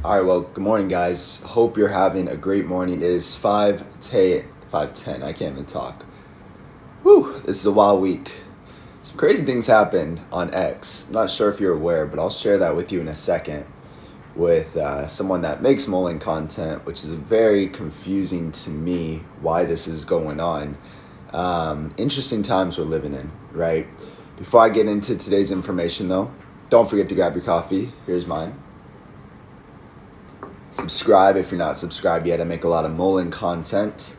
All right, well, good morning, guys. Hope you're having a great morning. It is 5:10. I can't even talk. Whew, this is a wild week. Some crazy things happened on X. I'm not sure if you're aware, but I'll share that with you in a second with someone that makes Mullen content, which is very confusing to me why this is going on. Interesting times we're living in, right? Before I get into today's information, though, don't forget to grab your coffee. Here's mine. Subscribe if you're not subscribed yet. I make a lot of Mullen content.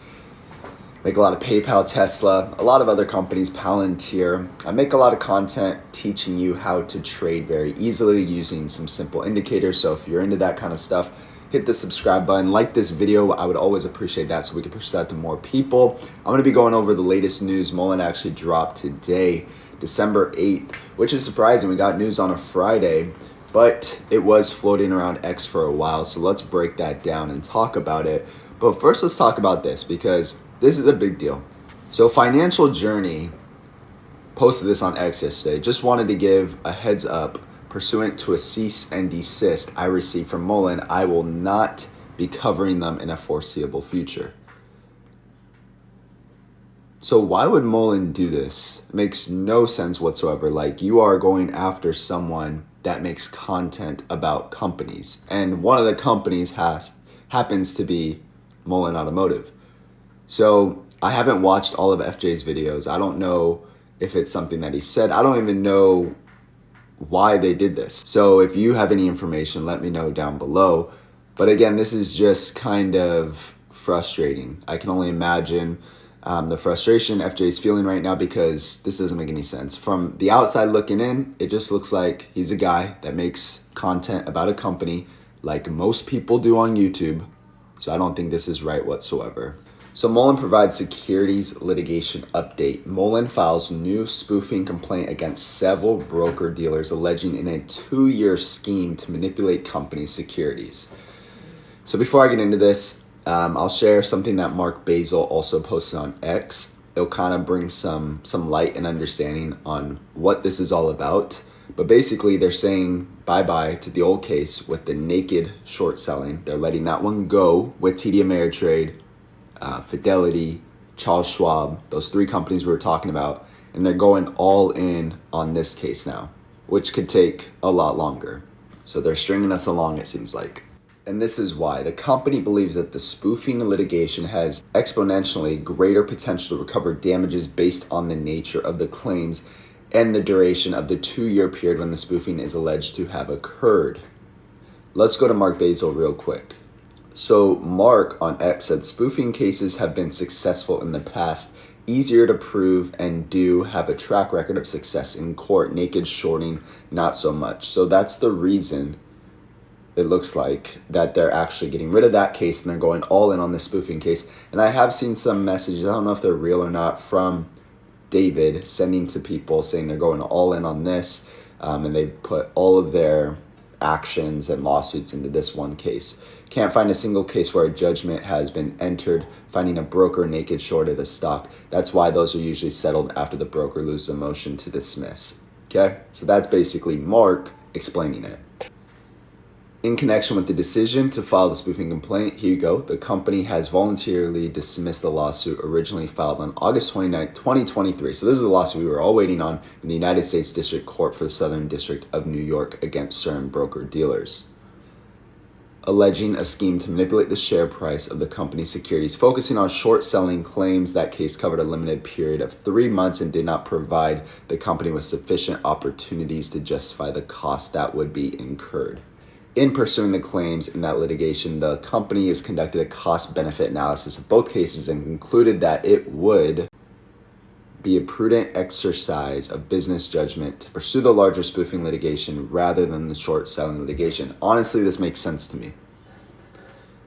Make a lot of PayPal, Tesla, a lot of other companies, Palantir. I make a lot of content teaching you how to trade very easily using some simple indicators. So if you're into that kind of stuff, hit the subscribe button. Like this video. I would always appreciate that so we can push that to more people. I'm going to be going over the latest news. Mullen actually dropped today, December 8th, which is surprising. We got news on a Friday. But it was floating around X for a while, so let's break that down and talk about it. But first, let's talk about this because this is a big deal. So Financial Journey posted this on X yesterday. Just wanted to give a heads up. Pursuant to a cease and desist I received from Mullen, I will not be covering them in a foreseeable future. So why would Mullen do this? It makes no sense whatsoever. Like, you are going after someone that makes content about companies. And one of the companies happens to be Mullen Automotive. So I haven't watched all of FJ's videos. I don't know if it's something that he said. I don't even know why they did this. So if you have any information, let me know down below. But again, this is just kind of frustrating. I can only imagine the frustration FJ's feeling right now because this doesn't make any sense. From the outside looking in, it just looks like he's a guy that makes content about a company like most people do on YouTube. So I don't think this is right whatsoever. So Mullen provides securities litigation update. Mullen files new spoofing complaint against several broker dealers alleging in a 2-year scheme to manipulate company securities. So before I get into this, I'll share something that Mark Basil also posted on X. It'll kind of bring some light and understanding on what this is all about. But basically, they're saying bye-bye to the old case with the naked short selling. They're letting that one go with TD Ameritrade, Fidelity, Charles Schwab, those 3 companies we were talking about. And they're going all in on this case now, which could take a lot longer. So they're stringing us along, it seems like. And this is why. The company believes that the spoofing litigation has exponentially greater potential to recover damages based on the nature of the claims and the duration of the 2-year period when the spoofing is alleged to have occurred. Let's go to Mark Basil real quick. So Mark on X said spoofing cases have been successful in the past, easier to prove, and do have a track record of success in court. Naked shorting, not so much. So that's the reason it looks like that they're actually getting rid of that case and they're going all in on the spoofing case. And I have seen some messages, I don't know if they're real or not, from David sending to people saying they're going all in on this, and they put all of their actions and lawsuits into this one case. Can't find a single case where a judgment has been entered finding a broker naked shorted a stock. That's why those are usually settled after the broker loses a motion to dismiss. Okay, so that's basically Mark explaining it. In connection with the decision to file the spoofing complaint, here you go. The company has voluntarily dismissed the lawsuit originally filed on August 29, 2023. So this is a lawsuit we were all waiting on in the United States District Court for the Southern District of New York against certain broker dealers, alleging a scheme to manipulate the share price of the company's securities, focusing on short selling claims. That case covered a limited period of 3 months and did not provide the company with sufficient opportunities to justify the cost that would be incurred. In pursuing the claims in that litigation, the company has conducted a cost-benefit analysis of both cases and concluded that it would be a prudent exercise of business judgment to pursue the larger spoofing litigation rather than the short-selling litigation. Honestly, this makes sense to me.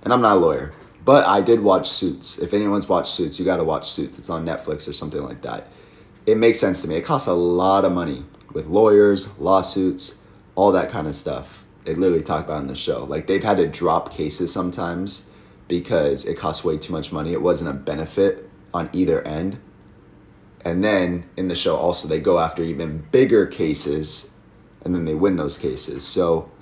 And I'm not a lawyer, but I did watch Suits. If anyone's watched Suits, you got to watch Suits. It's on Netflix or something like that. It makes sense to me. It costs a lot of money with lawyers, lawsuits, all that kind of stuff. They literally talk about it in the show. Like, they've had to drop cases sometimes because it costs way too much money. It wasn't a benefit on either end. And then in the show also, they go after even bigger cases and then they win those cases. So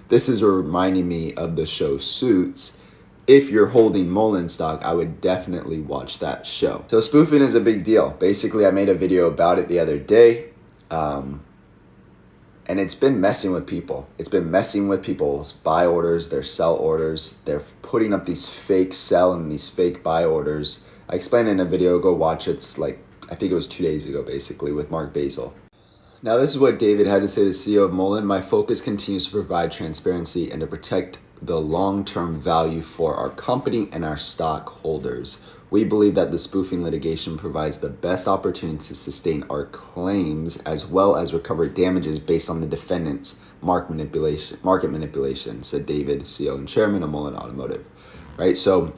this is reminding me of the show Suits. If you're holding Mullen stock, I would definitely watch that show. So spoofing is a big deal. Basically, I made a video about it the other day. And it's been messing with people. It's been messing with people's buy orders, their sell orders. They're putting up these fake sell and these fake buy orders. I explained in a video, go watch it. It's like, I think it was 2 days ago, basically, with Mark Basil. Now, this is what David had to say, the CEO of Mullen. My focus continues to provide transparency and to protect the long-term value for our company and our stockholders. We believe that the spoofing litigation provides the best opportunity to sustain our claims as well as recover damages based on the defendant's market manipulation, said David, CEO and chairman of Mullen Automotive. Right? So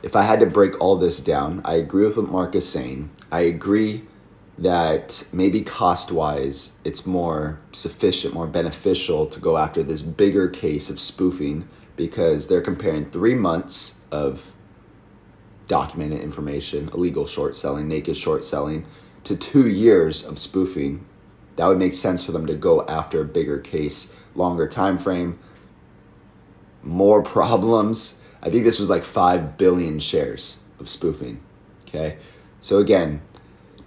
if I had to break all this down, I agree with what Mark is saying. I agree that maybe cost-wise, it's more sufficient, more beneficial to go after this bigger case of spoofing because they're comparing 3 months of documented information, illegal short selling, naked short selling, to 2 years of spoofing. That would make sense for them to go after a bigger case, longer time frame, more problems. I think this was like 5 billion shares of spoofing. Okay, so again,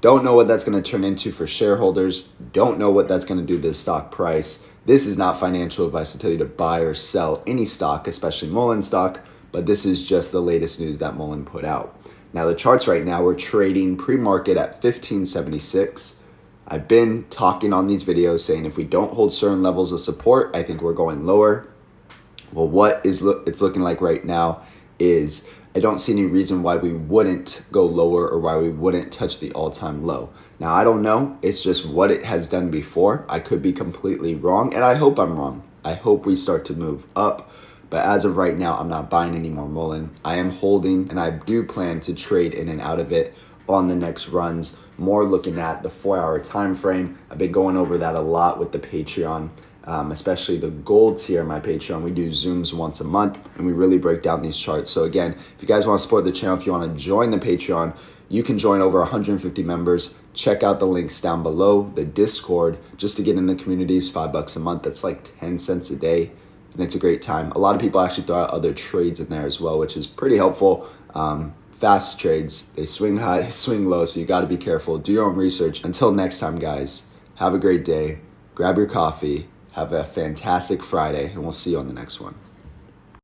don't know what that's going to turn into for shareholders. Don't know what that's going to do to the stock price. This is not financial advice to tell you to buy or sell any stock, especially Mullen stock, but this is just the latest news that Mullen put out. Now the charts right now, we're trading pre-market at 1576. I've been talking on these videos saying if we don't hold certain levels of support, I think we're going lower. Well, what it's looking like right now is I don't see any reason why we wouldn't go lower or why we wouldn't touch the all-time low. Now, I don't know. It's just what it has done before. I could be completely wrong, and I hope I'm wrong. I hope we start to move up. But as of right now, I'm not buying any more Mullen. I am holding, and I do plan to trade in and out of it on the next runs, more looking at the 4-hour time frame. I've been going over that a lot with the Patreon. Especially the gold tier, my Patreon. We do Zooms once a month and we really break down these charts. So again, if you guys want to support the channel, if you want to join the Patreon, you can join over 150 members. Check out the links down below. The Discord, just to get in the community, is $5 a month. That's like 10 cents a day and it's a great time. A lot of people actually throw out other trades in there as well, which is pretty helpful. Fast trades, they swing high, they swing low, so you got to be careful. Do your own research. Until next time, guys, have a great day. Grab your coffee. Have a fantastic Friday, and we'll see you on the next one.